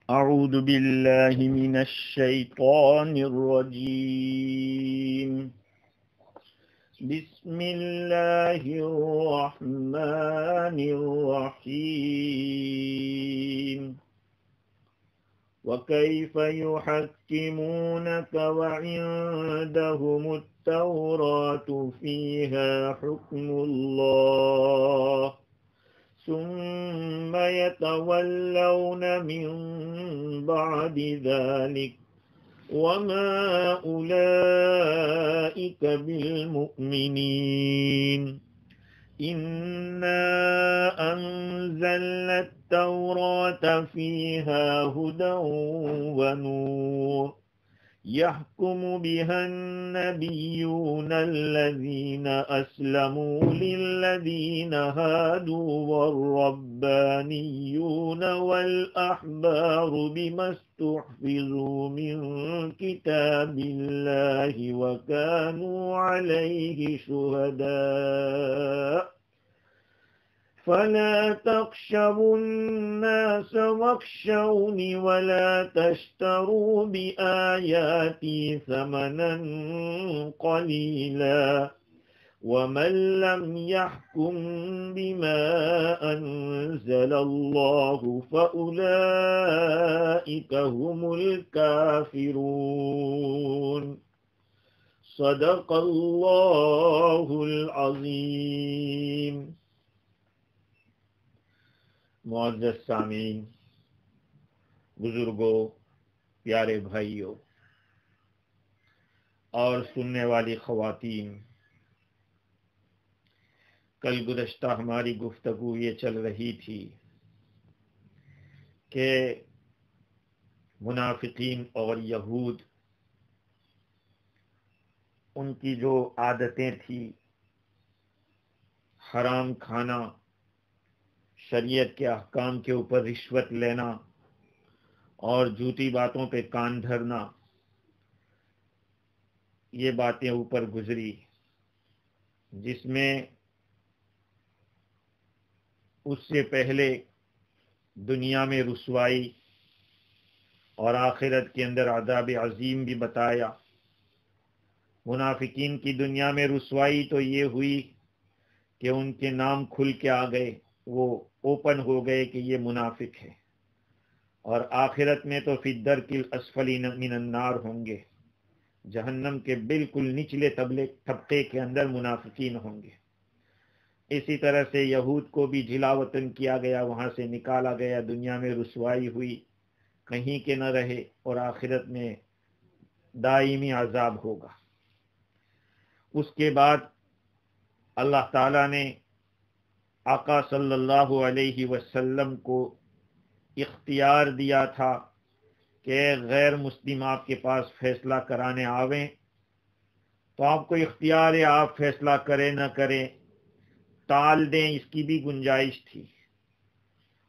أعوذ بالله من الشيطان الرجيم بسم الله الرحمن الرحيم وكيف يحكمونك وعندهم التوراة فيها حكم الله ثم يتولون من بعد ذلك وما أولئك بالمؤمنين إنا أنزلنا التوراة فيها هدى ونور يحكم بها النبيون الذين أسلموا للذين هادوا والربانيون والأحبار بما استحفظوا من كتاب الله وكانوا عليه شهداء فلا تخشوا الناس واخشوني ولا تشتروا بآياتي ثمنا قليلا ومن لم يحكم بما أنزل الله فأولئك هم الكافرون صدق الله العظيم۔ معزز سامعین، بزرگوں، پیارے بھائیوں اور سننے والی خواتین، کل گزشتہ ہماری گفتگو یہ چل رہی تھی کہ منافقین اور یہود، ان کی جو عادتیں تھیں، حرام کھانا، شریعت کے احکام کے اوپر رشوت لینا اور جھوٹی باتوں پہ کان دھرنا، یہ باتیں اوپر گزری، جس میں اس سے پہلے دنیا میں رسوائی اور آخرت کے اندر عذاب عظیم بھی بتایا۔ منافقین کی دنیا میں رسوائی تو یہ ہوئی کہ ان کے نام کھل کے آ گئے، وہ اوپن ہو گئے کہ یہ منافق ہے، اور آخرت میں تو فی الدرک الاسفل من النار ہوں گے، جہنم کے بالکل نچلے طبقے کے اندر منافقین ہوں گے۔ اسی طرح سے یہود کو بھی جھلا وطن کیا گیا، وہاں سے نکالا گیا، دنیا میں رسوائی ہوئی، کہیں کے نہ رہے، اور آخرت میں دائمی عذاب ہوگا۔ اس کے بعد اللہ تعالیٰ نے آقا صلی اللہ علیہ وسلم کو اختیار دیا تھا کہ غیر مسلم آپ کے پاس فیصلہ کرانے آویں تو آپ کو اختیار ہے، آپ فیصلہ کریں نہ کریں، ٹال دیں، اس کی بھی گنجائش تھی،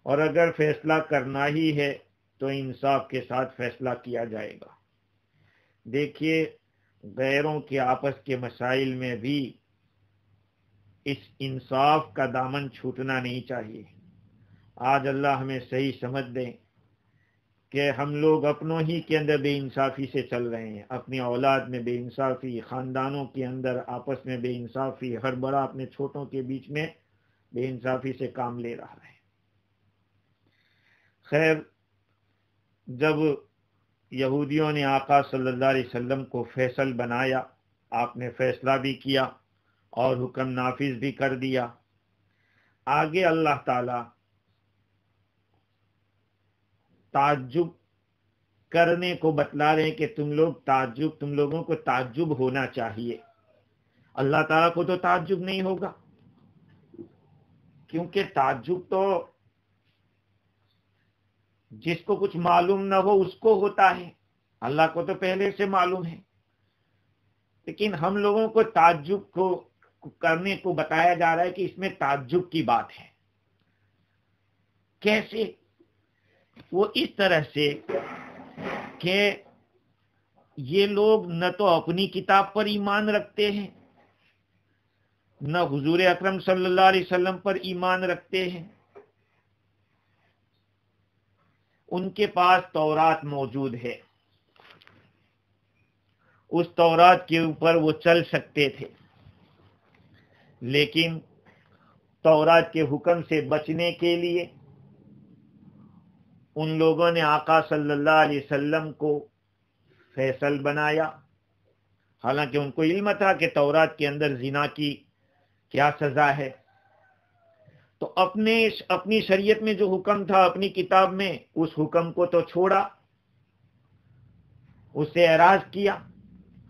اور اگر فیصلہ کرنا ہی ہے تو انصاف کے ساتھ فیصلہ کیا جائے گا۔ دیکھیے، غیروں کے آپس کے مسائل میں بھی اس انصاف کا دامن چھوٹنا نہیں چاہیے۔ آج اللہ ہمیں صحیح سمجھ دیں کہ ہم لوگ اپنوں ہی کے اندر بے انصافی سے چل رہے ہیں، اپنی اولاد میں بے انصافی، خاندانوں کے اندر آپس میں بے انصافی، ہر بڑا اپنے چھوٹوں کے بیچ میں بے انصافی سے کام لے رہا ہے۔ خیر، جب یہودیوں نے آقا صلی اللہ علیہ وسلم کو فیصل بنایا، آپ نے فیصلہ بھی کیا اور حکم نافذ بھی کر دیا، آگے اللہ تعالی تعجب کرنے کو بتلا رہے ہیں کہ تم لوگوں کو تعجب ہونا چاہیے۔ اللہ تعالیٰ کو تو تعجب نہیں ہوگا، کیونکہ تعجب تو جس کو کچھ معلوم نہ ہو اس کو ہوتا ہے، اللہ کو تو پہلے سے معلوم ہے، لیکن ہم لوگوں کو تعجب کو کرنے کو بتایا جا رہا ہے کہ اس میں تعجب کی بات ہے۔ کیسے؟ وہ اس طرح سے کہ یہ لوگ نہ تو اپنی کتاب پر ایمان رکھتے ہیں، نہ حضور اکرم صلی اللہ علیہ وسلم پر ایمان رکھتے ہیں، ان کے پاس تورات موجود ہے، اس تورات کے اوپر وہ چل سکتے تھے، لیکن تورات کے حکم سے بچنے کے لیے ان لوگوں نے آقا صلی اللہ علیہ وسلم کو فیصل بنایا، حالانکہ ان کو علم تھا کہ تورات کے اندر زنا کی کیا سزا ہے، تو اپنی شریعت میں جو حکم تھا اپنی کتاب میں، اس حکم کو تو چھوڑا، اس سے اعراض کیا،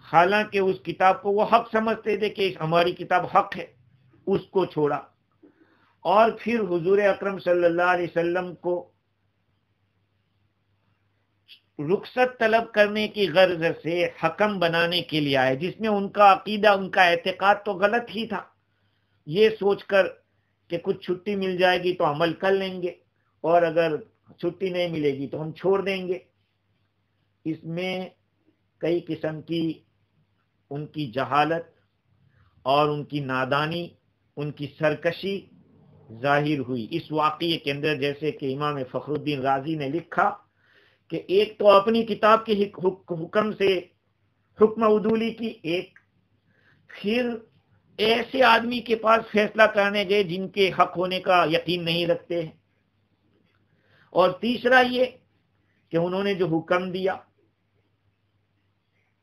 حالانکہ اس کتاب کو وہ حق سمجھتے تھے کہ ہماری کتاب حق ہے، اس کو چھوڑا، اور پھر حضور اکرم صلی اللہ علیہ وسلم کو رخصت طلب کرنے کی غرض سے حکم بنانے کے لیے آئے، جس میں ان کا عقیدہ، ان کا اعتقاد تو غلط ہی تھا، یہ سوچ کر کہ کچھ چھٹی مل جائے گی تو عمل کر لیں گے، اور اگر چھٹی نہیں ملے گی تو ہم چھوڑ دیں گے۔ اس میں کئی قسم کی ان کی جہالت اور ان کی نادانی، ان کی سرکشی ظاہر ہوئی اس واقعے کے اندر، جیسے کہ امام فخر الدین رازی نے لکھا کہ ایک تو اپنی کتاب کے حکم سے حکم عدولی کی، ایک پھر ایسے آدمی کے پاس فیصلہ کرنے گئے جن کے حق ہونے کا یقین نہیں رکھتے ہیں، اور تیسرا یہ کہ انہوں نے جو حکم دیا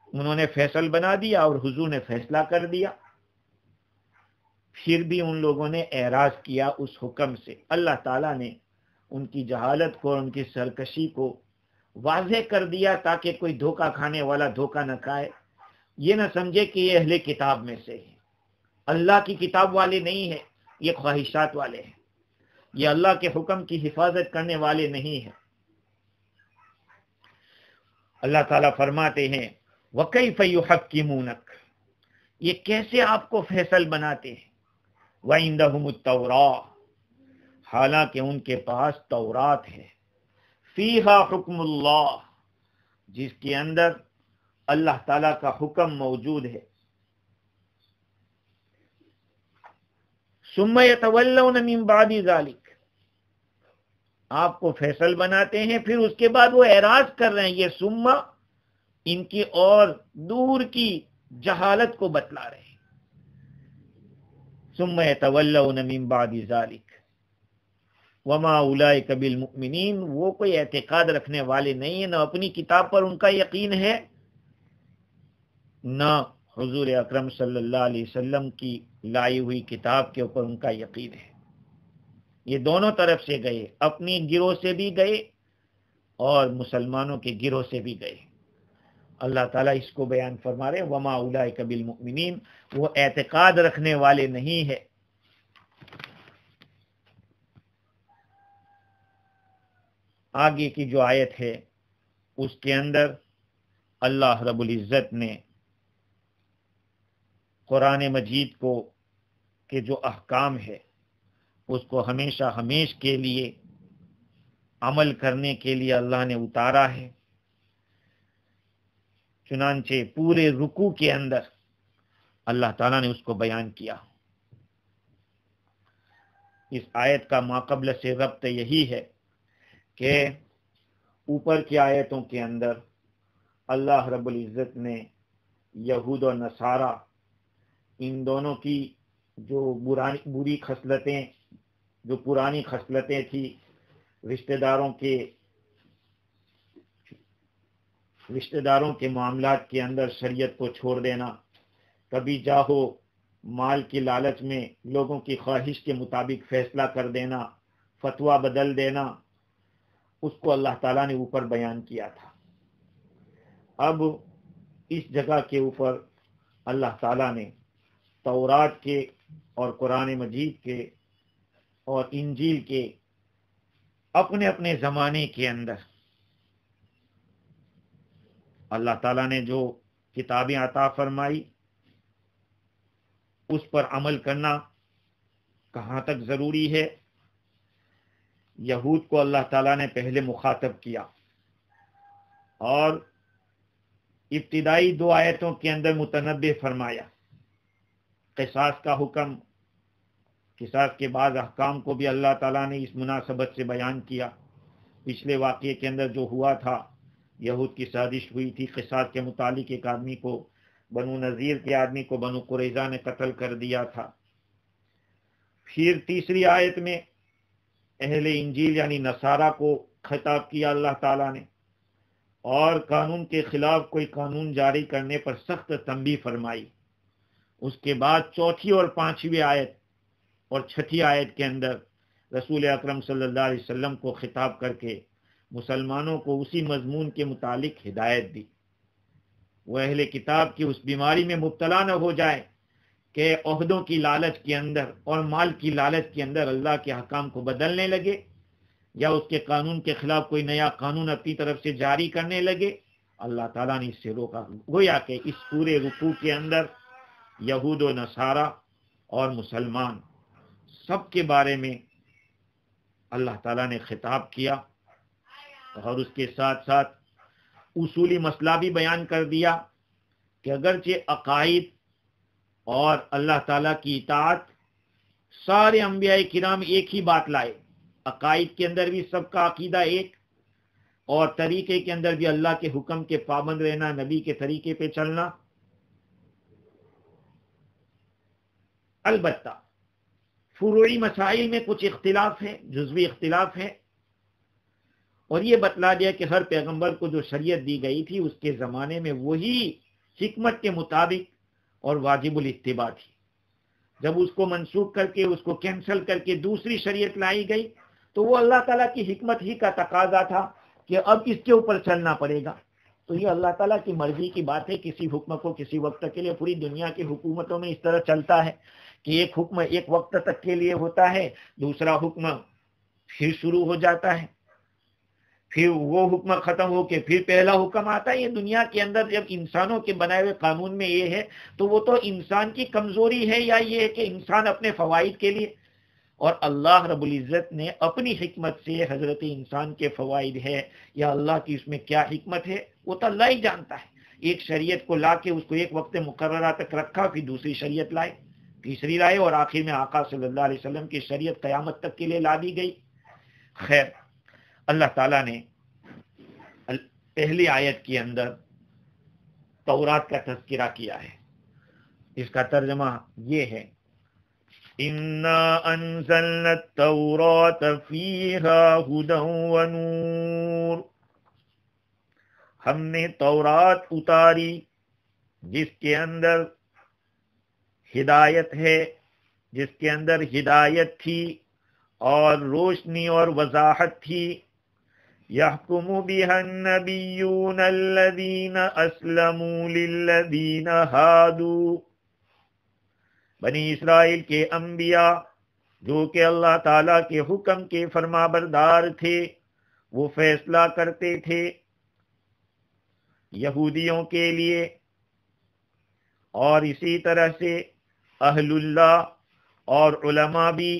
انہوں نے فیصل بنا دیا اور حضور نے فیصلہ کر دیا، پھر بھی ان لوگوں نے اعراض کیا اس حکم سے۔ اللہ تعالیٰ نے ان کی جہالت کو اور ان کی سرکشی کو واضح کر دیا تاکہ کوئی دھوکہ کھانے والا دھوکہ نہ کھائے، یہ نہ سمجھے کہ یہ اہل کتاب میں سے ہے، اللہ کی کتاب والے نہیں ہیں، یہ خواہشات والے ہیں، یہ اللہ کے حکم کی حفاظت کرنے والے نہیں ہیں۔ اللہ تعالیٰ فرماتے ہیں وَكَيْفَ يُحَكِّمُونَكَ، یہ کیسے آپ کو فیصل بناتے ہیں، وَعِندَهُمُ التَّوْرَاةُ، حالانکہ ان کے پاس تورات ہے، فِيهَا حُكْمُ اللَّهِ، جس کے اندر اللہ تعالیٰ کا حکم موجود ہے، ثُمَّ يَتَوَلَّوْنَ مِن بَعْدِ ذَلِكَ، آپ کو فیصل بناتے ہیں پھر اس کے بعد وہ اعراض کر رہے ہیں، یہ ثم ان کی اور دور کی جہالت کو بتلا رہے ہیں، ثم يتولون من بعد ذلك وما اولئک بالمؤمنین، وہ کوئی اعتقاد رکھنے والے نہیں ہیں، نہ اپنی کتاب پر ان کا یقین ہے، نہ حضور اکرم صلی اللہ علیہ وسلم کی لائی ہوئی کتاب کے اوپر ان کا یقین ہے۔ یہ دونوں طرف سے گئے، اپنی گروہ سے بھی گئے اور مسلمانوں کے گروہ سے بھی گئے۔ اللہ تعالیٰ اس کو بیان فرما رہے وما اولئک بالمؤمنین، وہ اعتقاد رکھنے والے نہیں ہے۔ آگے کی جو آیت ہے اس کے اندر اللہ رب العزت نے قرآن مجید کو کے جو احکام ہے اس کو ہمیشہ ہمیش کے لیے عمل کرنے کے لیے اللہ نے اتارا ہے، چنانچہ پورے رکوع کے اندر اللہ تعالیٰ نے اس کو بیان کیا۔ اس آیت کا ماقبل سے ربط یہی ہے کہ اوپر کی آیتوں کے اندر اللہ رب العزت نے یہود و نصارہ ان دونوں کی جو بری خصلتیں، جو پرانی خصلتیں تھی، رشتہ داروں کے معاملات کے اندر شریعت کو چھوڑ دینا، کبھی جاہو مال کی لالچ میں لوگوں کی خواہش کے مطابق فیصلہ کر دینا، فتویٰ بدل دینا، اس کو اللہ تعالیٰ نے اوپر بیان کیا تھا۔ اب اس جگہ کے اوپر اللہ تعالیٰ نے تورات کے اور قرآن مجید کے اور انجیل کے اپنے اپنے زمانے کے اندر اللہ تعالیٰ نے جو کتابیں عطا فرمائی اس پر عمل کرنا کہاں تک ضروری ہے۔ یہود کو اللہ تعالیٰ نے پہلے مخاطب کیا اور ابتدائی 2 آیتوں کے اندر متنبہ فرمایا، قصاص کا حکم، قصاص کے بعض احکام کو بھی اللہ تعالیٰ نے اس مناسبت سے بیان کیا، پچھلے واقعے کے اندر جو ہوا تھا، یہود کی سازش ہوئی تھی قصاص کے متعلق، ایک آدمی کو، بنو نذیر کے آدمی کو بنو قریظہ نے قتل کر دیا تھا۔ پھر تیسری آیت میں اہل انجیل یعنی نصارہ کو خطاب کیا اللہ تعالیٰ نے، اور قانون کے خلاف کوئی قانون جاری کرنے پر سخت تنبیہ فرمائی۔ اس کے بعد چوتھی اور پانچویں آیت اور چھٹی آیت کے اندر رسول اکرم صلی اللہ علیہ وسلم کو خطاب کر کے مسلمانوں کو اسی مضمون کے متعلق ہدایت دی، وہ اہل کتاب کی اس بیماری میں مبتلا نہ ہو جائے کہ عہدوں کی لالچ کے اندر اور مال کی لالچ کے اندر اللہ کے حکام کو بدلنے لگے، یا اس کے قانون کے خلاف کوئی نیا قانون اپنی طرف سے جاری کرنے لگے۔ اللہ تعالیٰ نے اس سے روکا۔ گویا کہ اس پورے رکوع کے اندر یہود و نصارہ اور مسلمان سب کے بارے میں اللہ تعالیٰ نے خطاب کیا، اور اس کے ساتھ ساتھ اصولی مسئلہ بھی بیان کر دیا کہ اگرچہ عقائد اور اللہ تعالیٰ کی اطاعت سارے انبیاء کرام ایک ہی بات لائے، عقائد کے اندر بھی سب کا عقیدہ ایک، اور طریقے کے اندر بھی اللہ کے حکم کے پابند رہنا، نبی کے طریقے پہ چلنا، البتہ فروعی مسائل میں کچھ اختلاف ہے، جزوی اختلاف ہے، اور یہ بتلا دیا کہ ہر پیغمبر کو جو شریعت دی گئی تھی اس کے زمانے میں وہی حکمت کے مطابق اور واجب الاتباع تھی۔ جب اس کو منسوخ کر کے، اس کو کینسل کر کے دوسری شریعت لائی گئی تو وہ اللہ تعالیٰ کی حکمت ہی کا تقاضا تھا کہ اب اس کے اوپر چلنا پڑے گا۔ تو یہ اللہ تعالیٰ کی مرضی کی بات ہے، کسی حکم کو کسی وقت کے لیے، پوری دنیا کی حکومتوں میں اس طرح چلتا ہے کہ ایک حکم ایک وقت تک کے لیے ہوتا ہے، دوسرا حکم پھر شروع ہو جاتا ہے، پھر وہ حکم ختم ہو کے پھر پہلا حکم آتا ہے۔ یہ دنیا کے اندر جب انسانوں کے بنائے ہوئے قانون میں یہ ہے تو وہ تو انسان کی کمزوری ہے، یا یہ ہے کہ انسان اپنے فوائد کے لیے، اور اللہ رب العزت نے اپنی حکمت سے حضرت انسان کے فوائد ہے یا اللہ کی اس میں کیا حکمت ہے وہ تو اللہ ہی جانتا ہے۔ ایک شریعت کو لا کے اس کو ایک وقت مقررہ تک رکھا، پھر دوسری شریعت لائے، تیسری لائے، اور آخر میں آقا صلی اللہ علیہ وسلم کی شریعت قیامت تک کے لیے لا دی گئی۔ خیر، اللہ تعالیٰ نے پہلی آیت کے اندر تورات کا تذکرہ کیا ہے، اس کا ترجمہ یہ ہے، اِنَّا أَنزَلْنَا التَّوْرَاةَ فِيهَا هُدًى وَنُورٌ، ہم نے تورات اتاری جس کے اندر ہدایت ہے، جس کے اندر ہدایت تھی اور روشنی اور وضاحت تھی۔ يَحْكُمُ بِهَا النَّبِيُّونَ الَّذِينَ أَسْلَمُوا لِلَّذِينَ هَادُوا، بنی اسرائیل کے انبیاء جو کہ اللہ تعالیٰ کے حکم کے فرمانبردار تھے وہ فیصلہ کرتے تھے یہودیوں کے لیے، اور اسی طرح سے اہل اللہ اور علماء بھی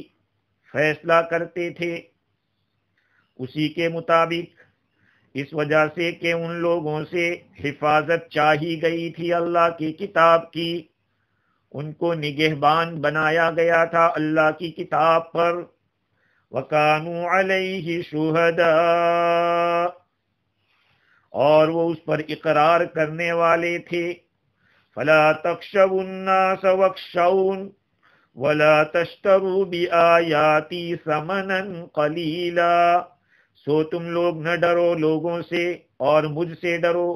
فیصلہ کرتے تھے اسی کے مطابق، اس وجہ سے کہ ان لوگوں سے حفاظت چاہی گئی تھی اللہ کی کتاب کی، ان کو نگہبان بنایا گیا تھا اللہ کی کتاب پر۔ وَكَانُوا عَلَيْهِ شُهَدَاءَ، اور وہ اس پر اقرار کرنے والے تھے۔ فَلَا تَخْشَوُا النَّاسَ وَاخْشَوْنِ وَلَا تَشْتَرُوا بِآيَاتِي ثَمَنًا قَلِيلًا، سو تم لوگ نہ ڈرو لوگوں سے اور مجھ سے ڈرو،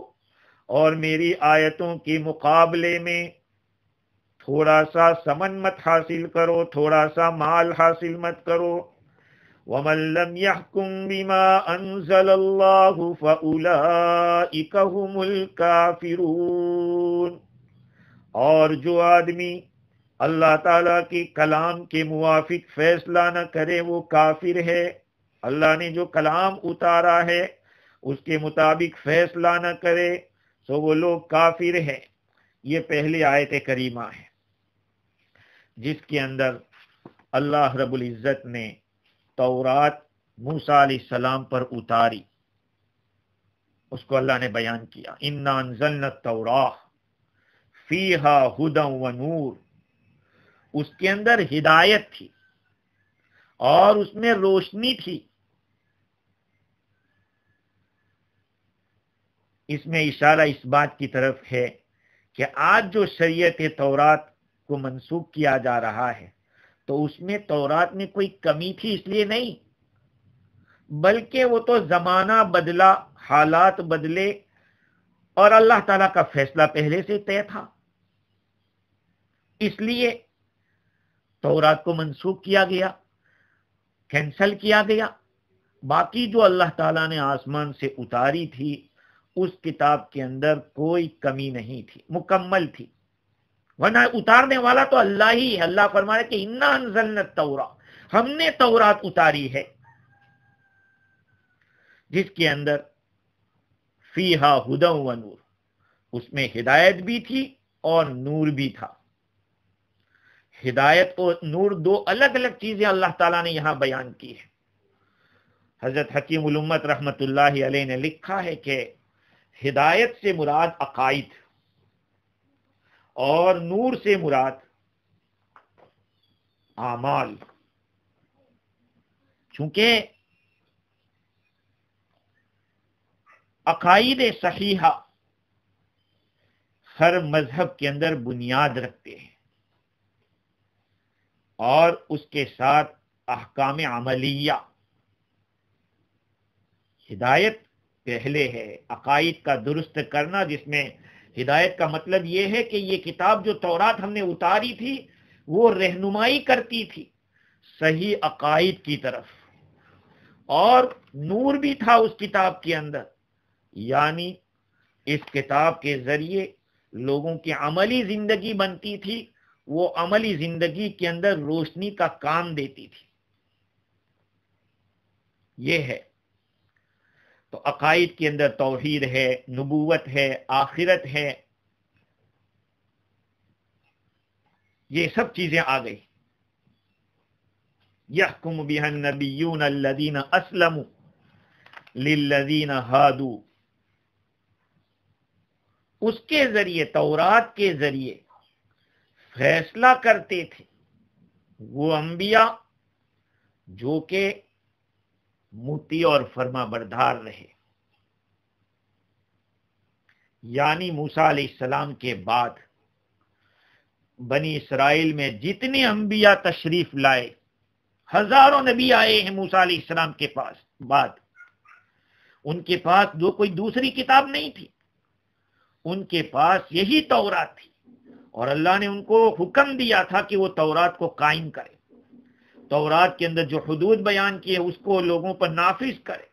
اور میری آیتوں کے مقابلے میں تھوڑا سا سمن مت حاصل کرو، تھوڑا سا مال حاصل مت کرو۔ وَمَن لَّمْ يَحْكُم بِمَا أَنزَلَ اللَّهُ فَأُولَٰئِكَ هُمُ الْكَافِرُونَ، اور جو آدمی اللہ تعالیٰ کے کلام کے موافق فیصلہ نہ کرے وہ کافر ہے۔ اللہ نے جو کلام اتارا ہے اس کے مطابق فیصلہ نہ کرے تو وہ لوگ کافر ہیں۔ یہ پہلی آیت کریمہ ہے جس کے اندر اللہ رب العزت نے تورات موسیٰ علیہ السلام پر اتاری، اس کو اللہ نے بیان کیا، اِنَّا أَنزَلْنَا التَّوْرَاةَ فِيهَا هُدًى وَنُورٌ، اس کے اندر ہدایت تھی اور اس میں روشنی تھی۔ اس میں اشارہ اس بات کی طرف ہے کہ آج جو شریعت تورات کو منسوخ کیا جا رہا ہے تو اس میں تورات میں کوئی کمی تھی اس لیے نہیں، بلکہ وہ تو زمانہ بدلا، حالات بدلے، اور اللہ تعالیٰ کا فیصلہ پہلے سے طے تھا، اس لیے تورات کو منسوخ کیا گیا، کینسل کیا گیا۔ باقی جو اللہ تعالیٰ نے آسمان سے اتاری تھی اس کتاب کے اندر کوئی کمی نہیں تھی، مکمل تھی، ورنہ اتارنے والا تو اللہ ہی ہے۔ اللہ فرما رہے کہ انا انزلنا التوراۃ، ہم نے تورات اتاری ہے جس کے اندر فیہا ہدی و نور، اس میں ہدایت بھی تھی اور نور بھی تھا۔ ہدایت اور نور دو الگ الگ چیزیں اللہ تعالیٰ نے یہاں بیان کی ہے۔ حضرت حکیم الامت رحمت اللہ علیہ نے لکھا ہے کہ ہدایت سے مراد عقائد اور نور سے مراد اعمال، چونکہ عقائد صحیحہ ہر مذہب کے اندر بنیاد رکھتے ہیں، اور اس کے ساتھ احکام عملیہ۔ ہدایت پہلے ہے، عقائد کا درست کرنا، جس میں ہدایت کا مطلب یہ ہے کہ یہ کتاب جو تورات ہم نے اتاری تھی وہ رہنمائی کرتی تھی صحیح عقائد کی طرف، اور نور بھی تھا اس کتاب کے اندر، یعنی اس کتاب کے ذریعے لوگوں کی عملی زندگی بنتی تھی، وہ عملی زندگی کے اندر روشنی کا کام دیتی تھی۔ یہ ہے تو عقائد کے اندر توحید ہے، نبوت ہے، آخرت ہے، یہ سب چیزیں آ گئی۔ یحکم بها النبیون الذین اسلموا للذین ہادوا، اس کے ذریعے، تورات کے ذریعے فیصلہ کرتے تھے وہ انبیاء جو کہ مطیع اور فرما بردار رہے، یعنی موسیٰ علیہ السلام کے بعد بنی اسرائیل میں جتنے انبیاء تشریف لائے، ہزاروں نبی آئے ہیں موسیٰ علیہ السلام کے پاس بعد، ان کے پاس جو کوئی دوسری کتاب نہیں تھی، ان کے پاس یہی تورات تھی، اور اللہ نے ان کو حکم دیا تھا کہ وہ تورات کو قائم کرے، تورات کے اندر جو حدود بیان کیے اس کو لوگوں پر نافذ کرے،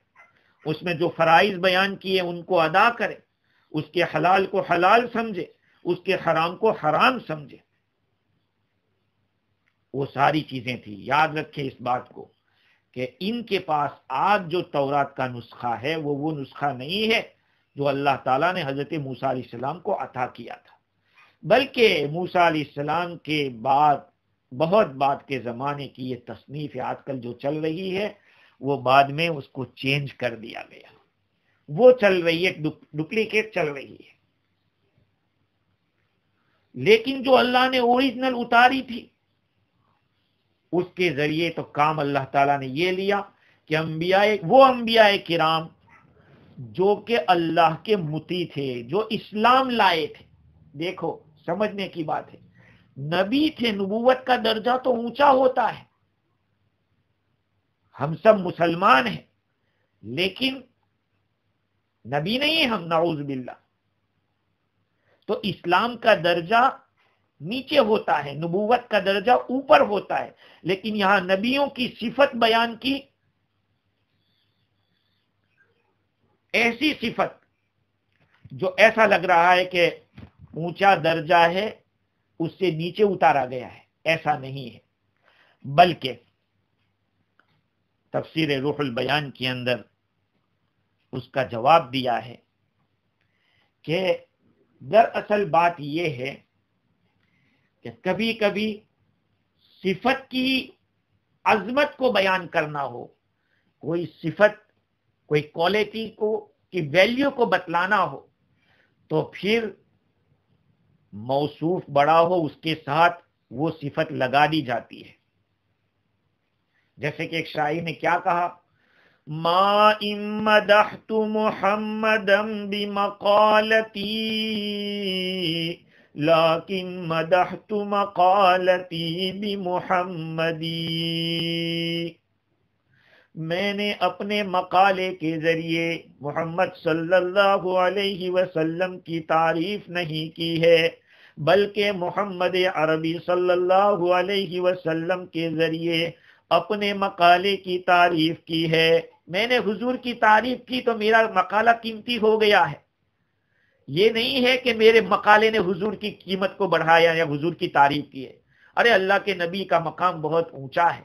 اس میں جو فرائض بیان کیے ان کو ادا کرے، اس کے حلال کو حلال سمجھے، اس کے حرام کو حرام سمجھے۔ وہ ساری چیزیں تھیں۔ یاد رکھیں اس بات کو کہ ان کے پاس آج جو تورات کا نسخہ ہے وہ نسخہ نہیں ہے جو اللہ تعالیٰ نے حضرت موسیٰ علیہ السلام کو عطا کیا تھا، بلکہ موسیٰ علیہ السلام کے بعد بہت بعد کے زمانے کی یہ تصنیف آج کل جو چل رہی ہے وہ بعد میں اس کو چینج کر دیا گیا، وہ چل رہی ہے، ڈپلیکیٹ چل رہی ہے۔ لیکن جو اللہ نے اوریجنل اتاری تھی اس کے ذریعے تو کام اللہ تعالیٰ نے یہ لیا کہ وہ انبیاء کرام جو کہ اللہ کے مطیع تھے، جو اسلام لائے تھے، دیکھو سمجھنے کی بات ہے، نبی تھے، نبوت کا درجہ تو اونچا ہوتا ہے، ہم سب مسلمان ہیں لیکن نبی نہیں ہم، نعوذ باللہ، تو اسلام کا درجہ نیچے ہوتا ہے، نبوت کا درجہ اوپر ہوتا ہے، لیکن یہاں نبیوں کی صفت بیان کی، ایسی صفت جو ایسا لگ رہا ہے کہ اونچا درجہ ہے، اس سے نیچے اتارا گیا ہے، ایسا نہیں ہے، بلکہ تفسیر روح البیان کے اندر اس کا جواب دیا ہے کہ دراصل بات یہ ہے کہ کبھی کبھی صفت کی عظمت کو بیان کرنا ہو، کوئی صفت، کوئی کوالٹی کو کی ویلیو کو بتلانا ہو، تو پھر موصوف بڑا ہو اس کے ساتھ وہ صفت لگا دی جاتی ہے۔ جیسے کہ ایک شاعر نے کیا کہا، ما ان مدحت محمدا بمقالتی لیکن مدحت مقالتی بمحمدی، میں نے اپنے مقالے کے ذریعے محمد صلی اللہ علیہ وسلم کی تعریف نہیں کی ہے، بلکہ محمد عربی صلی اللہ علیہ وسلم کے ذریعے اپنے مقالے کی تعریف کی ہے۔ میں نے حضور کی تعریف کی تو میرا مقالہ قیمتی ہو گیا ہے، یہ نہیں ہے کہ میرے مقالے نے حضور کی قیمت کو بڑھایا یا حضور کی تعریف کی ہے۔ ارے اللہ کے نبی کا مقام بہت اونچا ہے،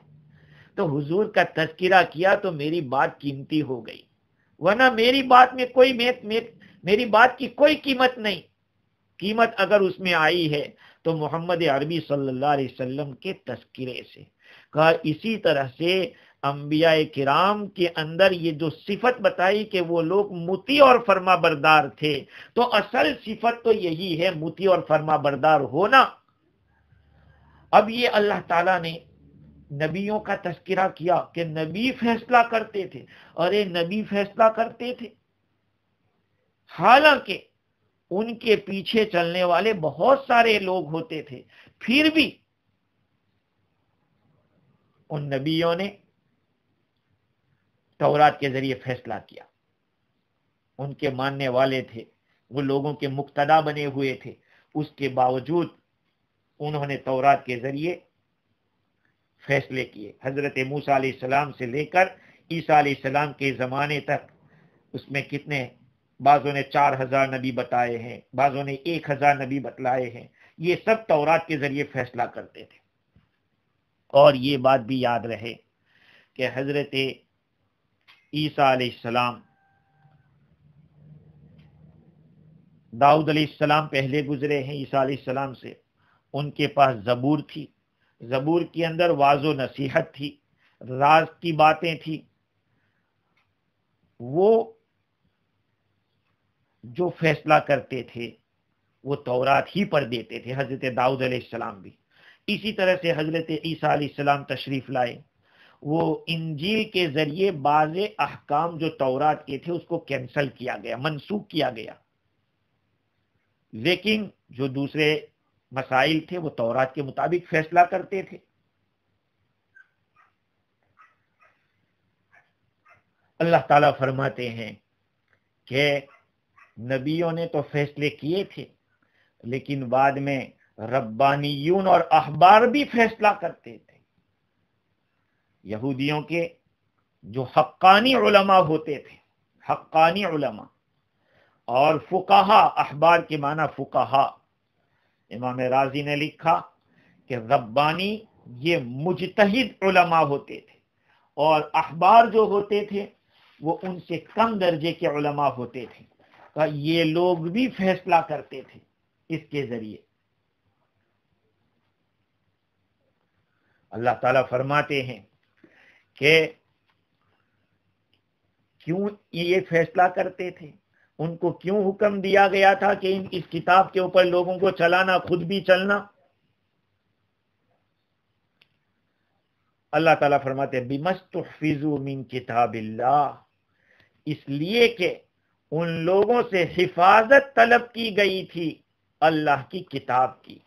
تو حضور کا تذکرہ کیا تو میری بات قیمتی ہو گئی، ورنہ میری بات میں میری بات کی کوئی قیمت نہیں۔ قیمت اگر اس میں آئی ہے تو محمد عربی صلی اللہ علیہ وسلم کے تذکرے سے کہا۔ اسی طرح سے انبیاء کرام کے اندر یہ جو صفت بتائی کہ وہ لوگ مطیع اور فرما بردار تھے، تو اصل صفت تو یہی ہے، مطیع اور فرما بردار ہونا۔ اب یہ اللہ تعالیٰ نے نبیوں کا تذکرہ کیا کہ نبی فیصلہ کرتے تھے، ارے نبی فیصلہ کرتے تھے، حالانکہ ان کے پیچھے چلنے والے بہت سارے لوگ ہوتے تھے، پھر بھی ان نبیوں نے تورات کے ذریعے فیصلہ کیا۔ ان کے ماننے والے تھے، وہ لوگوں کے مقتدا بنے ہوئے تھے، اس کے باوجود انہوں نے تورات کے ذریعے فیصلے کیے۔ حضرت موسیٰ علیہ السلام سے لے کر عیسیٰ علیہ السلام کے زمانے تک اس میں کتنے، بعضوں نے 4000 نبی بتائے ہیں، بعضوں نے 1000 نبی بتلائے ہیں، یہ سب تورات کے ذریعے فیصلہ کرتے تھے۔ اور یہ بات بھی یاد رہے کہ حضرت عیسیٰ علیہ السلام، داؤد علیہ السلام پہلے گزرے ہیں عیسیٰ علیہ السلام سے، ان کے پاس زبور تھی، زبور کے اندر واعظ و نصیحت تھی، راز کی باتیں تھی، وہ جو فیصلہ کرتے تھے وہ تورات ہی پڑھ دیتے تھے، حضرت داؤد علیہ السلام بھی۔ اسی طرح سے حضرت عیسیٰ علیہ السلام تشریف لائے، وہ انجیل کے ذریعے بعض احکام جو تورات کے تھے اس کو کینسل کیا گیا، منسوخ کیا گیا، لیکن جو دوسرے مسائل تھے وہ تورات کے مطابق فیصلہ کرتے تھے۔ اللہ تعالیٰ فرماتے ہیں کہ نبیوں نے تو فیصلے کیے تھے، لیکن بعد میں ربانیون اور احبار بھی فیصلہ کرتے تھے۔ یہودیوں کے جو حقانی علماء ہوتے تھے، حقانی علماء، اور فقہا، احبار کے معنی فقہا، امام رازی نے لکھا کہ ربانی یہ مجتہد علماء ہوتے تھے، اور احبار جو ہوتے تھے وہ ان سے کم درجے کے علماء ہوتے تھے، کہ یہ لوگ بھی فیصلہ کرتے تھے اس کے ذریعے۔ اللہ تعالیٰ فرماتے ہیں کہ کیوں یہ فیصلہ کرتے تھے، ان کو کیوں حکم دیا گیا تھا کہ اس کتاب کے اوپر لوگوں کو چلانا، خود بھی چلنا؟ اللہ تعالیٰ فرماتے ہیں بِمَسْتُحْفِظُوا مِن کتاب اللہ، اس لیے کہ ان لوگوں سے حفاظت طلب کی گئی تھی اللہ کی کتاب کی۔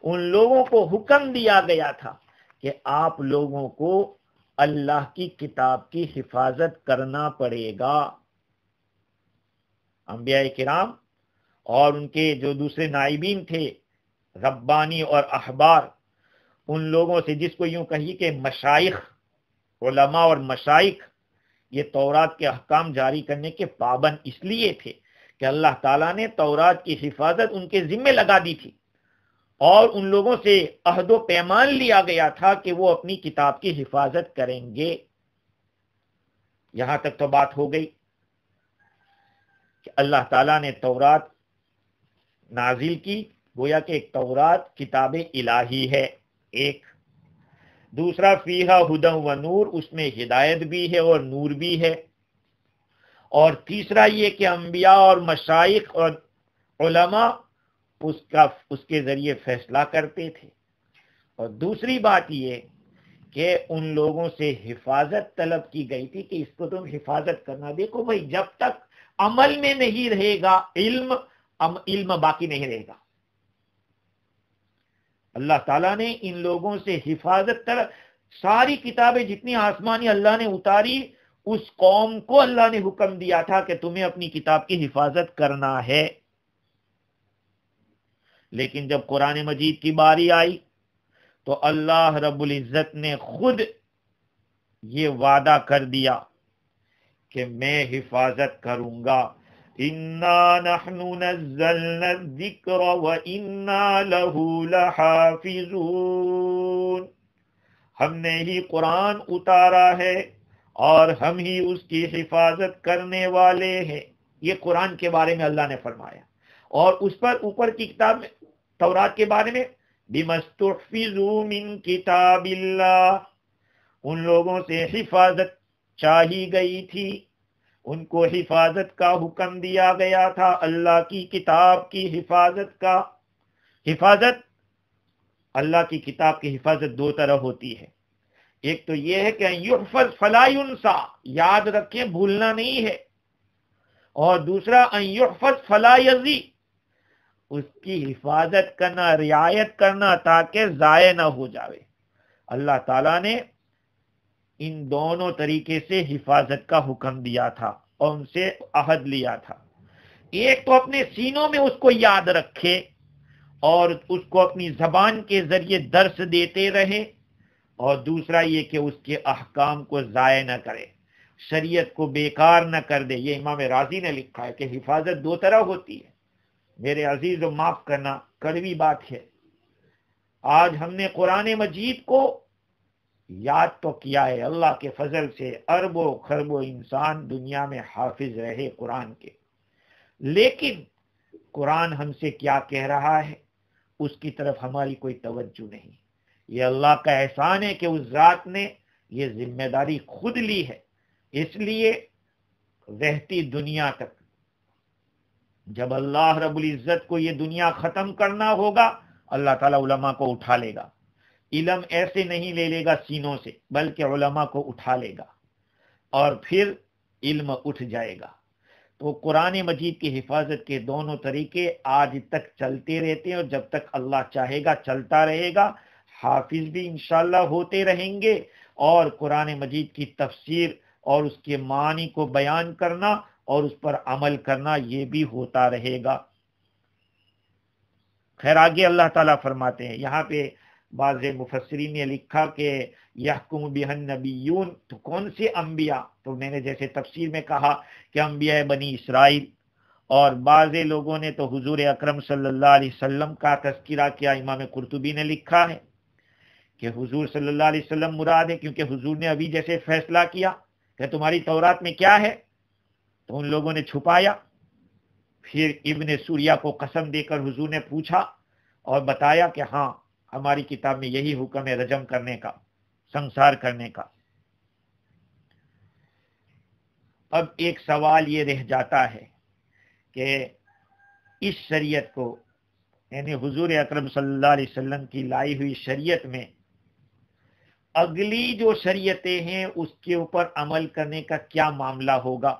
ان لوگوں کو حکم دیا گیا تھا کہ آپ لوگوں کو اللہ کی کتاب کی حفاظت کرنا پڑے گا۔ انبیاء کرام اور ان کے جو دوسرے نائبین تھے، ربانی اور احبار، ان لوگوں سے، جس کو یوں کہیے کہ مشائخ، علماء اور مشائخ، یہ تورات کے احکام جاری کرنے کے پابند اس لیے تھے کہ اللہ تعالیٰ نے تورات کی حفاظت ان کے ذمہ لگا دی تھی، اور ان لوگوں سے عہد و پیمان لیا گیا تھا کہ وہ اپنی کتاب کی حفاظت کریں گے۔ یہاں تک تو بات ہو گئی کہ اللہ تعالیٰ نے تورات نازل کی، گویا کہ ایک تورات کتاب الہی ہے، ایک۔ دوسرا فیہا ہدی و نور، اس میں ہدایت بھی ہے اور نور بھی ہے۔ اور تیسرا یہ کہ انبیاء اور مشائخ اور علماء اس کے ذریعے فیصلہ کرتے تھے۔ اور دوسری بات یہ کہ ان لوگوں سے حفاظت طلب کی گئی تھی کہ اس کو تم حفاظت کرنا. دیکھو بھائی، جب تک عمل میں نہیں رہے گا علم باقی نہیں رہے گا. اللہ تعالیٰ نے ان لوگوں سے حفاظت طلب، ساری کتابیں جتنی آسمانی اللہ نے اتاری، اس قوم کو اللہ نے حکم دیا تھا کہ تمہیں اپنی کتاب کی حفاظت کرنا ہے. لیکن جب قرآن مجید کی باری آئی تو اللہ رب العزت نے خود یہ وعدہ کر دیا کہ میں حفاظت کروں گا. اِنَّا نَحْنُ نَزَّلْنَا الذِّكْرَ وَإِنَّا لَهُ لَحَافِظُونَ. ہم نے ہی قرآن اتارا ہے اور ہم ہی اس کی حفاظت کرنے والے ہیں. یہ قرآن کے بارے میں اللہ نے فرمایا. اور اس پر اوپر کی کتاب میں تورات کے بارے میں بِمَسْتُحْفِظُوا مِنْ کِتَابِ اللَّهِ، ان لوگوں سے حفاظت چاہی گئی تھی، ان کو حفاظت کا حکم دیا گیا تھا. اللہ کی کتاب کی حفاظت اللہ کی کتاب کی حفاظت دو طرح ہوتی ہے. ایک تو یہ ہے کہ یحفظ فلا ینسا، یاد رکھیں بھولنا نہیں ہے. اور دوسرا ان یحفظ فلا یضیع، اس کی حفاظت کرنا، رعایت کرنا تاکہ ضائع نہ ہو جاوے. اللہ تعالیٰ نے ان دونوں طریقے سے حفاظت کا حکم دیا تھا اور ان سے عہد لیا تھا. ایک تو اپنے سینوں میں اس کو یاد رکھے اور اس کو اپنی زبان کے ذریعے درس دیتے رہے، اور دوسرا یہ کہ اس کے احکام کو ضائع نہ کرے، شریعت کو بیکار نہ کر دے. یہ امام راضی نے لکھا ہے کہ حفاظت دو طرح ہوتی ہے. میرے عزیز، و معاف کرنا کڑوی بات ہے، آج ہم نے قرآن مجید کو یاد تو کیا ہے، اللہ کے فضل سے اربوں خربوں انسان دنیا میں حافظ رہے قرآن کے، لیکن قرآن ہم سے کیا کہہ رہا ہے اس کی طرف ہماری کوئی توجہ نہیں. یہ اللہ کا احسان ہے کہ اس ذات نے یہ ذمہ داری خود لی ہے. اس لیے رہتی دنیا تک جب اللہ رب العزت کو یہ دنیا ختم کرنا ہوگا، اللہ تعالیٰ علماء کو اٹھا لے گا. علم ایسے نہیں لے لے گا سینوں سے، بلکہ علماء کو اٹھا لے گا اور پھر علم اٹھ جائے گا. تو قرآن مجید کی حفاظت کے دونوں طریقے آج تک چلتے رہتے ہیں، اور جب تک اللہ چاہے گا چلتا رہے گا. حافظ بھی انشاءاللہ ہوتے رہیں گے، اور قرآن مجید کی تفسیر اور اس کے معنی کو بیان کرنا اور اس پر عمل کرنا یہ بھی ہوتا رہے گا. خیر، آگے اللہ تعالیٰ فرماتے ہیں، یہاں پہ بعض مفسرین نے لکھا کہ یحکم بها النبیون، تو کون سے انبیاء؟ تو میں نے جیسے تفسیر میں کہا کہ انبیاء بنی اسرائیل، اور بعض لوگوں نے تو حضور اکرم صلی اللہ علیہ وسلم کا تذکرہ کیا. امام قرطبی نے لکھا ہے کہ حضور صلی اللہ علیہ وسلم مراد ہے، کیونکہ حضور نے ابھی جیسے فیصلہ کیا کہ تمہاری تورات میں کیا ہے، تو ان لوگوں نے چھپایا. پھر ابن سوریہ کو قسم دے کر حضور نے پوچھا اور بتایا کہ ہاں ہماری کتاب میں یہی حکم ہے رجم کرنے کا، سنسار کرنے کا. اب ایک سوال یہ رہ جاتا ہے کہ اس شریعت کو، یعنی حضور اکرم صلی اللہ علیہ وسلم کی لائی ہوئی شریعت میں اگلی جو شریعتیں ہیں اس کے اوپر عمل کرنے کا کیا معاملہ ہوگا؟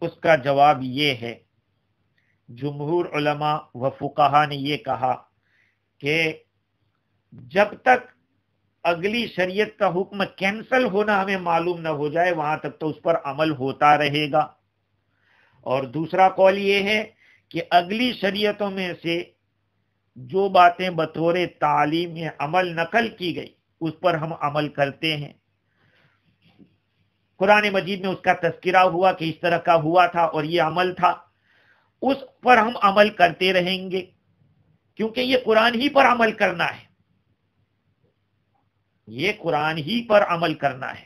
اس کا جواب یہ ہے، جمہور علماء و فقہا نے یہ کہا کہ جب تک اگلی شریعت کا حکم کینسل ہونا ہمیں معلوم نہ ہو جائے وہاں تک تو اس پر عمل ہوتا رہے گا. اور دوسرا قول یہ ہے کہ اگلی شریعتوں میں سے جو باتیں بطور تعلیم یا عمل نقل کی گئی اس پر ہم عمل کرتے ہیں. قرآن مجید میں اس کا تذکرہ ہوا کہ اس طرح کا ہوا تھا اور یہ عمل تھا، اس پر ہم عمل کرتے رہیں گے، کیونکہ یہ قرآن ہی پر عمل کرنا ہے. یہ قرآن ہی پر عمل کرنا ہے.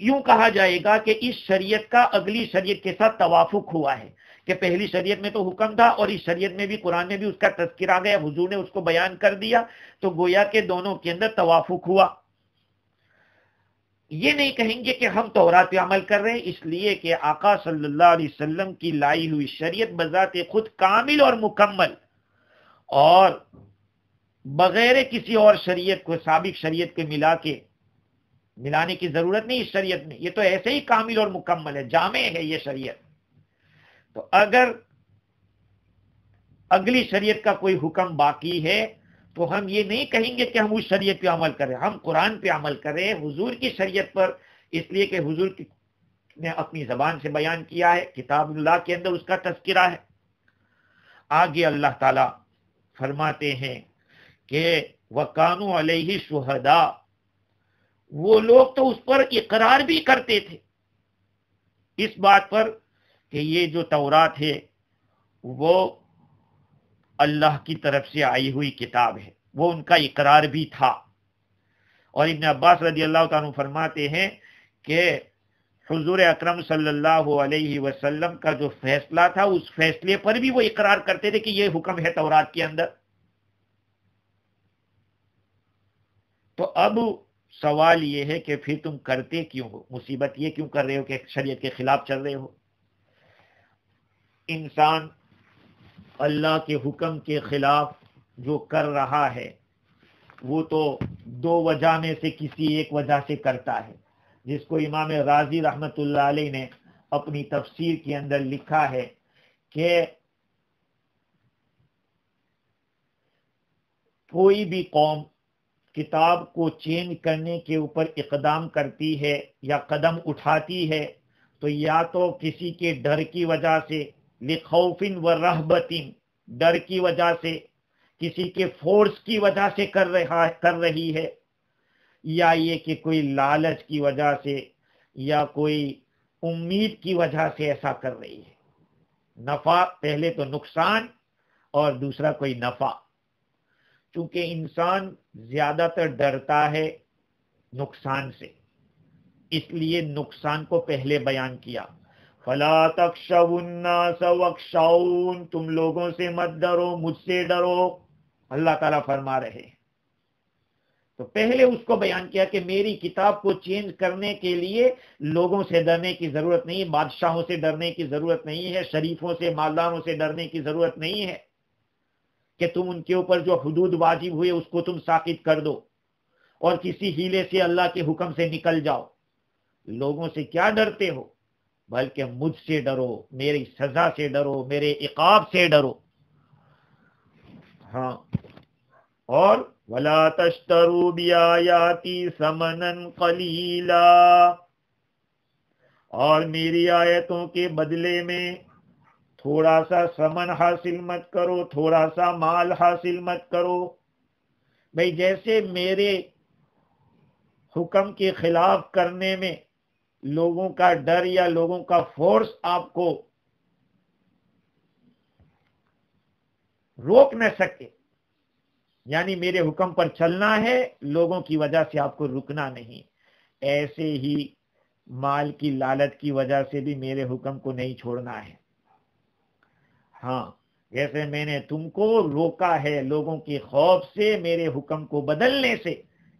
یوں کہا جائے گا کہ اس شریعت کا اگلی شریعت کے ساتھ توافق ہوا ہے کہ پہلی شریعت میں تو حکم تھا اور اس شریعت میں بھی، قرآن میں بھی اس کا تذکرہ آ گیا، حضور نے اس کو بیان کر دیا، تو گویا کہ دونوں کے اندر توافق ہوا. یہ نہیں کہیں گے کہ ہم تورات پہ عمل کر رہے ہیں، اس لیے کہ آقا صلی اللہ علیہ وسلم کی لائی ہوئی شریعت بذات خود کامل اور مکمل اور بغیر کسی اور شریعت کو سابق شریعت کے ملانے کی ضرورت نہیں اس شریعت میں. یہ تو ایسے ہی کامل اور مکمل ہے، جامع ہے یہ شریعت. تو اگر اگلی شریعت کا کوئی حکم باقی ہے تو ہم یہ نہیں کہیں گے کہ ہم اس شریعت پہ عمل کریں، ہم قرآن پہ عمل کریں، حضور کی شریعت پر، اس لیے کہ حضور نے اپنی زبان سے بیان کیا ہے، کتاب اللہ کے اندر اس کا تذکرہ ہے. آگے اللہ تعالی فرماتے ہیں کہ وَقَانُوا عَلَيْهِ شُهَدَاءَ، وہ لوگ تو اس پر اقرار بھی کرتے تھے اس بات پر کہ یہ جو تورات ہے وہ اللہ کی طرف سے آئی ہوئی کتاب ہے، وہ ان کا اقرار بھی تھا. اور ابن عباس رضی اللہ تعالیٰ فرماتے ہیں کہ حضور اکرم صلی اللہ علیہ وسلم کا جو فیصلہ تھا اس فیصلے پر بھی وہ اقرار کرتے تھے کہ یہ حکم ہے تورات کے اندر. تو اب سوال یہ ہے کہ پھر تم کرتے کیوں ہو، مصیبت یہ کیوں کر رہے ہو کہ شریعت کے خلاف چل رہے ہو؟ انسان اللہ کے حکم کے خلاف جو کر رہا ہے وہ تو دو وجہ میں سے کسی ایک وجہ سے کرتا ہے، جس کو امام رازی رحمت اللہ علیہ نے اپنی تفسیر کے اندر لکھا ہے کہ کوئی بھی قوم کتاب کو چینج کرنے کے اوپر اقدام کرتی ہے یا قدم اٹھاتی ہے تو یا تو کسی کے ڈر کی وجہ سے، لخوف و رہبت، ڈر کی وجہ سے، کسی کے فورس کی وجہ سے کر رہی ہے، یا یہ کہ کوئی لالچ کی وجہ سے یا کوئی امید کی وجہ سے ایسا کر رہی ہے. نفع، پہلے تو نقصان اور دوسرا کوئی نفع. چونکہ انسان زیادہ تر ڈرتا ہے نقصان سے، اس لیے نقصان کو پہلے بیان کیا. فَلَا تَخْشَوُا النَّاسَ وَاخْشَوْنِ، تم لوگوں سے مت ڈرو، مجھ سے ڈرو، اللہ تعالیٰ فرما رہے. تو پہلے اس کو بیان کیا کہ میری کتاب کو چینج کرنے کے لیے لوگوں سے ڈرنے کی ضرورت نہیں، بادشاہوں سے ڈرنے کی ضرورت نہیں ہے، شریفوں سے، مالداروں سے ڈرنے کی ضرورت نہیں ہے کہ تم ان کے اوپر جو حدود واجب ہوئے اس کو تم ساقط کر دو اور کسی ہیلے سے اللہ کے حکم سے نکل جاؤ. لوگوں سے کیا ڈرتے ہو، بلکہ مجھ سے ڈرو، میری سزا سے ڈرو، میرے عقاب سے ڈرو. ہاں، اور وَلَا تَشْتَرُوا بِآيَاتِي ثَمَنًا قَلِيلًا، اور میری آیتوں کے بدلے میں تھوڑا سا ثمن حاصل مت کرو، تھوڑا سا مال حاصل مت کرو. بھئی جیسے میرے حکم کے خلاف کرنے میں لوگوں کا ڈر یا لوگوں کا فورس آپ کو روک نہ سکے، یعنی میرے حکم پر چلنا ہے، لوگوں کی وجہ سے آپ کو رکنا نہیں، ایسے ہی مال کی لالچ کی وجہ سے بھی میرے حکم کو نہیں چھوڑنا ہے. ہاں، جیسے میں نے تم کو روکا ہے لوگوں کے خوف سے میرے حکم کو بدلنے سے،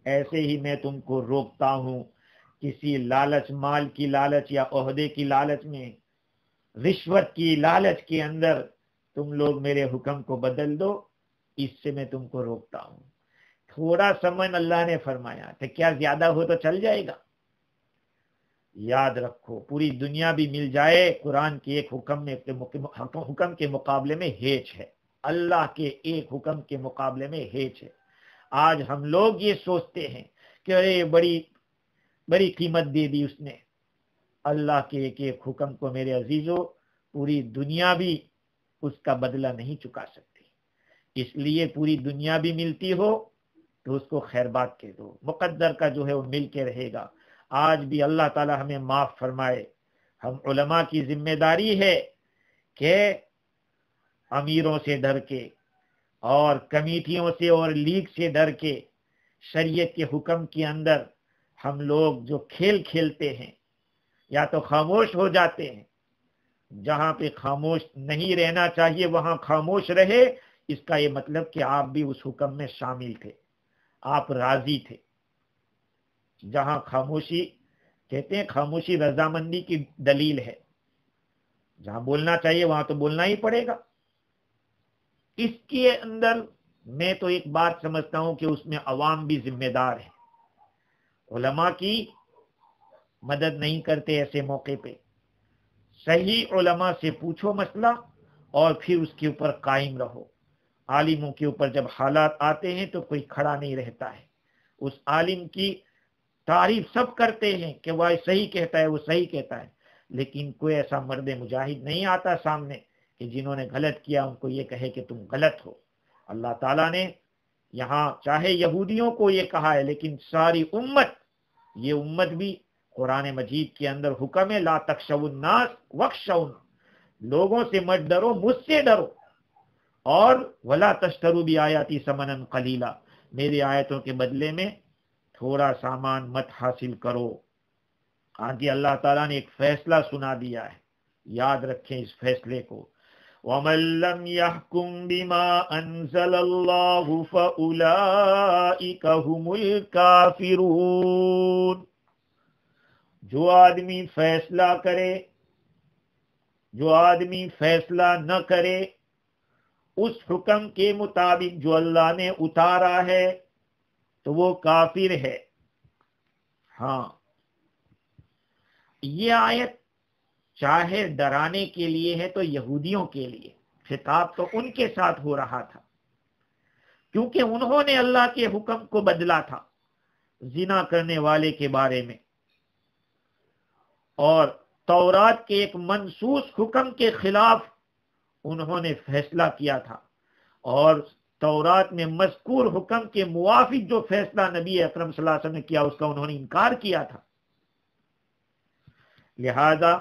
ایسے ہی میں تم کو روکتا ہوں کسی لالچ، مال کی لالچ یا عہدے کی لالچ میں، رشوت کی لالچ کے اندر تم لوگ میرے حکم کو بدل دو، اس سے میں تم کو روکتا ہوں. تھوڑا سمن اللہ نے فرمایا تو کیا زیادہ ہو تو چل جائے گا؟ یاد رکھو، پوری دنیا بھی مل جائے قرآن کے ایک حکم کے مقابلے میں ہیچ ہے، اللہ کے ایک حکم کے مقابلے میں ہیچ ہے. آج ہم لوگ یہ سوچتے ہیں کہ ارے بڑی قیمت دے دی اس نے. اللہ کے ایک حکم کو میرے عزیزو پوری دنیا بھی اس کا بدلہ نہیں چکا سکتی، اس لیے پوری دنیا بھی ملتی ہو تو اس کو خیر بات کہہ دو، مقدر کا جو ہے وہ مل کے رہے گا. آج بھی اللہ تعالی ہمیں معاف فرمائے. ہم علماء کی ذمہ داری ہے کہ امیروں سے ڈر کے اور کمیٹیوں سے اور لیگ سے ڈر کے شریعت کے حکم کے اندر ہم لوگ جو کھیل کھیلتے ہیں یا تو خاموش ہو جاتے ہیں. جہاں پہ خاموش نہیں رہنا چاہیے وہاں خاموش رہے، اس کا یہ مطلب کہ آپ بھی اس حکم میں شامل تھے، آپ راضی تھے. جہاں خاموشی، کہتے ہیں خاموشی رضامندی کی دلیل ہے، جہاں بولنا چاہیے وہاں تو بولنا ہی پڑے گا. اس کے اندر میں تو ایک بات سمجھتا ہوں کہ اس میں عوام بھی ذمہ دار ہے، علماء کی مدد نہیں کرتے ایسے موقع پہ۔ صحیح علماء سے پوچھو مسئلہ اور پھر اس کے اوپر قائم رہو۔ عالموں کے اوپر جب حالات آتے ہیں تو کوئی کھڑا نہیں رہتا ہے، اس عالم کی تعریف سب کرتے ہیں کہ وہ صحیح کہتا ہے، وہ صحیح کہتا ہے، لیکن کوئی ایسا مرد مجاہد نہیں آتا سامنے کہ جنہوں نے غلط کیا ان کو یہ کہے کہ تم غلط ہو۔ اللہ تعالیٰ نے یہاں چاہے یہودیوں کو یہ کہا ہے، لیکن ساری امت، یہ امت بھی قرآن مجید کے اندر حکم ہے لا تخشوا الناس واخشون، لوگوں سے مت ڈرو، مجھ سے ڈرو، اور ولا تشتروا بآیاتی ثمنا قلیلا، میری آیتوں کے بدلے میں تھوڑا سامان مت حاصل کرو۔ آگے اللہ تعالیٰ نے ایک فیصلہ سنا دیا ہے، یاد رکھیں اس فیصلے کو، وَمَن لَّمْ يَحْكُم بِمَا أَنزَلَ اللَّهُ فَأُولَٰئِكَ هُمُ الْكَافِرُونَ۔ جو آدمی فیصلہ کرے، جو آدمی فیصلہ نہ کرے اس حکم کے مطابق جو اللہ نے اتارا ہے تو وہ کافر ہے۔ ہاں، یہ آیت چاہے ڈرانے کے لیے ہے تو یہودیوں کے لیے، خطاب تو ان کے ساتھ ہو رہا تھا، کیونکہ انہوں نے اللہ کے حکم کو بدلا تھا زنا کرنے والے کے بارے میں، اور تورات کے ایک منسوخ حکم کے خلاف انہوں نے فیصلہ کیا تھا، اور تورات میں مذکور حکم کے موافق جو فیصلہ نبی اکرم صلی اللہ علیہ وسلم نے کیا اس کا انہوں نے انکار کیا تھا۔ لہذا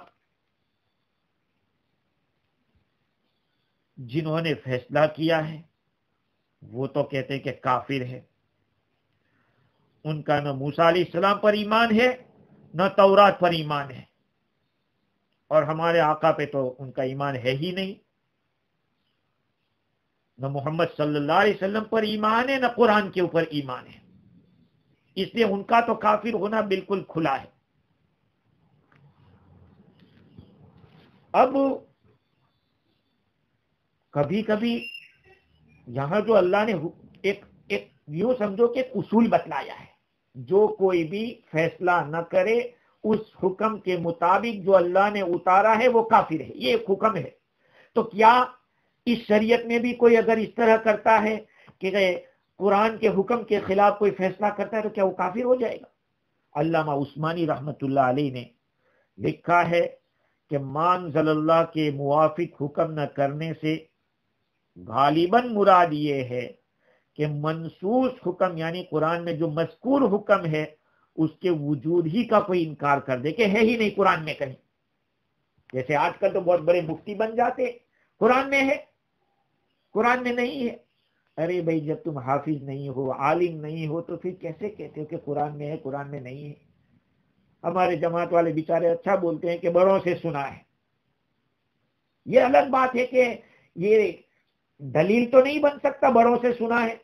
جنہوں نے فیصلہ کیا ہے وہ تو کہتے ہیں کہ کافر ہے، ان کا نہ موسیٰ علیہ السلام پر ایمان ہے نہ تورات پر ایمان ہے، اور ہمارے آقا پہ تو ان کا ایمان ہے ہی نہیں، نہ محمد صلی اللہ علیہ وسلم پر ایمان ہے نہ قرآن کے اوپر ایمان ہے، اس لیے ان کا تو کافر ہونا بالکل کھلا ہے۔ اب کبھی کبھی یہاں جو اللہ نے ایک یوں سمجھو کہ ایک اصول بتلایا ہے، جو کوئی بھی فیصلہ نہ کرے اس حکم کے مطابق جو اللہ نے اتارا ہے وہ کافر ہے، یہ ایک حکم ہے۔ تو کیا اس شریعت میں بھی کوئی اگر اس طرح کرتا ہے کہ قرآن کے حکم کے خلاف کوئی فیصلہ کرتا ہے تو کیا وہ کافر ہو جائے گا؟ علامہ عثمانی رحمت اللہ علیہ نے لکھا ہے کہ ما انزل اللہ کے موافق حکم نہ کرنے سے غالباً مراد یہ ہے کہ منسوخ حکم یعنی قرآن میں جو مذکور حکم ہے اس کے وجود ہی کا کوئی انکار کر دے کہ ہے ہی نہیں قرآن میں کہیں، جیسے آج کل تو بہت بڑے مفتی بن جاتے، قرآن میں ہے، قرآن میں نہیں ہے۔ ارے بھائی، جب تم حافظ نہیں ہو، عالم نہیں ہو، تو پھر کیسے کہتے ہو کہ قرآن میں ہے، قرآن میں نہیں ہے؟ ہمارے جماعت والے بیچارے اچھا بولتے ہیں کہ بڑوں سے سنا ہے، یہ الگ بات ہے کہ یہ دلیل تو نہیں بن سکتا بڑوں سے سنا ہے،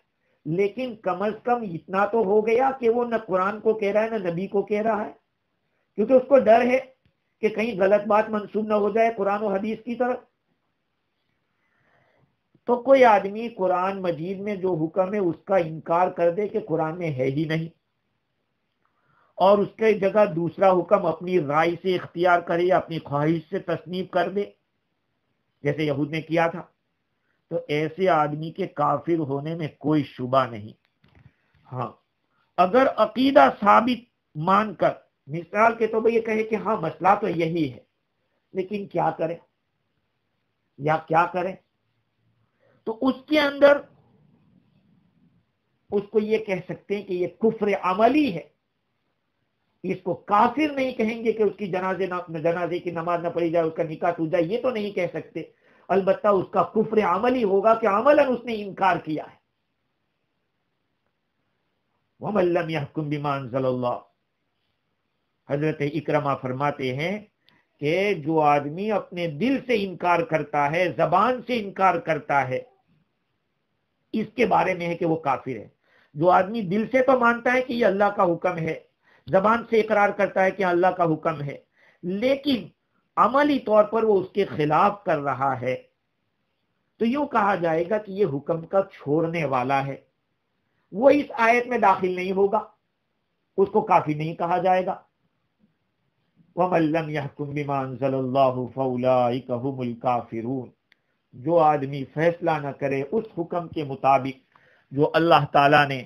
لیکن کم از کم اتنا تو ہو گیا کہ وہ نہ قرآن کو کہہ رہا ہے نہ نبی کو کہہ رہا ہے، کیونکہ اس کو ڈر ہے کہ کہیں غلط بات منسوب نہ ہو جائے قرآن و حدیث کی طرف۔ تو کوئی آدمی قرآن مجید میں جو حکم ہے اس کا انکار کر دے کہ قرآن میں ہے ہی نہیں، اور اس کے جگہ دوسرا حکم اپنی رائے سے اختیار کرے یا اپنی خواہش سے تصنیف کر دے جیسے یہود نے کیا تھا، تو ایسے آدمی کے کافر ہونے میں کوئی شبہ نہیں۔ ہاں، اگر عقیدہ ثابت مان کر مثال کے تو یہ کہے کہ ہاں مسئلہ تو یہی ہے، لیکن کیا کریں یا کیا کریں، تو اس کے اندر اس کو یہ کہہ سکتے ہیں کہ یہ کفر عملی ہے، اس کو کافر نہیں کہیں گے کہ اس کی جنازے کی نماز نہ پڑھی جائے، اس کا نکاح ٹوٹ جائے، یہ تو نہیں کہہ سکتے، البتہ اس کا کفر عملی ہوگا کہ عملاً اس نے انکار کیا ہے۔ وَمَن لَّمْ يَحْكُم بِمَا أَنزَلَ اللَّهُ، حضرت اکرمہ فرماتے ہیں کہ جو آدمی اپنے دل سے انکار کرتا ہے، زبان سے انکار کرتا ہے، اس کے بارے میں ہے کہ وہ کافر ہے۔ جو آدمی دل سے تو مانتا ہے کہ یہ اللہ کا حکم ہے، زبان سے اقرار کرتا ہے کہ اللہ کا حکم ہے، لیکن عملی طور پر وہ اس کے خلاف کر رہا ہے، تو یوں کہا جائے گا کہ یہ حکم کا چھوڑنے والا ہے، وہ اس آیت میں داخل نہیں ہوگا، اس کو کافر نہیں کہا جائے گا۔ وَمَن لَّمْ يَحْكُم بِمَا أَنزَلَ اللَّهُ فَأُولَٰئِكَ هُمُ الْكَافِرُونَ، جو آدمی فیصلہ نہ کرے اس حکم کے مطابق جو اللہ تعالیٰ نے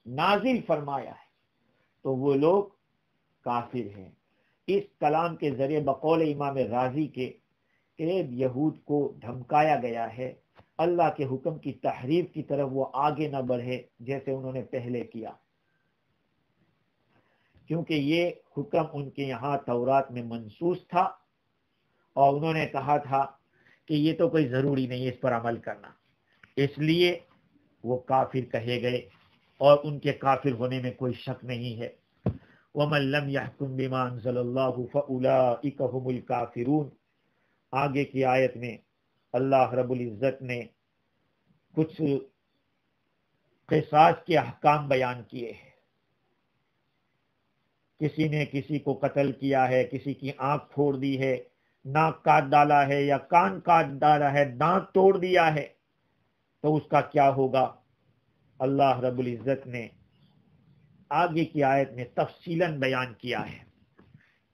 نازل فرمایا ہے تو وہ لوگ کافر ہیں۔ اس کلام کے ذریعے بقول امام رازی کے یہود کو دھمکایا گیا ہے اللہ کے حکم کی تحریف کی طرف وہ آگے نہ بڑھے جیسے انہوں نے پہلے کیا، کیونکہ یہ حکم ان کے یہاں تورات میں منسوخ تھا اور انہوں نے کہا تھا کہ یہ تو کوئی ضروری نہیں ہے اس پر عمل کرنا، اس لیے وہ کافر کہے گئے اور ان کے کافر ہونے میں کوئی شک نہیں ہے۔ وَمَن لَّمْ يَحْكُم بِمَا أَنزَلَ اللَّهُ فَأُولَٰئِكَ هُمُ الْكَافِرُونَ۔ آگے کی آیت میں اللہ رب العزت نے کچھ قصاص کے احکام بیان کیے ہیں، کسی نے کسی کو قتل کیا ہے، کسی کی آنکھ پھوڑ دی ہے، ناک کاٹ ڈالا ہے یا کان کاٹ ڈالا ہے، دانت توڑ دیا ہے، تو اس کا کیا ہوگا؟ اللہ رب العزت نے آگے کی آیت میں تفصیلاً بیان کیا ہے۔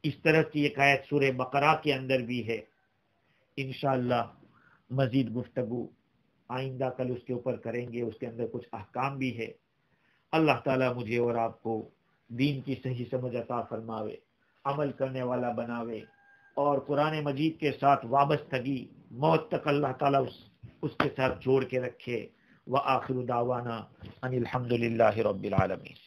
اس طرح کی ایک آیت سورہ بقرہ کے اندر بھی ہے، انشاءاللہ مزید گفتگو آئندہ کل اس کے اوپر کریں گے، اس کے اندر کچھ احکام بھی ہے۔ اللہ تعالیٰ مجھے اور آپ کو دین کی صحیح سمجھ عطا فرماوے، عمل کرنے والا بناوے، اور قرآن مجید کے ساتھ وابستگی موت تک اللہ تعالیٰ اس کے ساتھ جوڑ کے رکھے۔ وآخر دعوانا ان الحمد للہ رب العالمین۔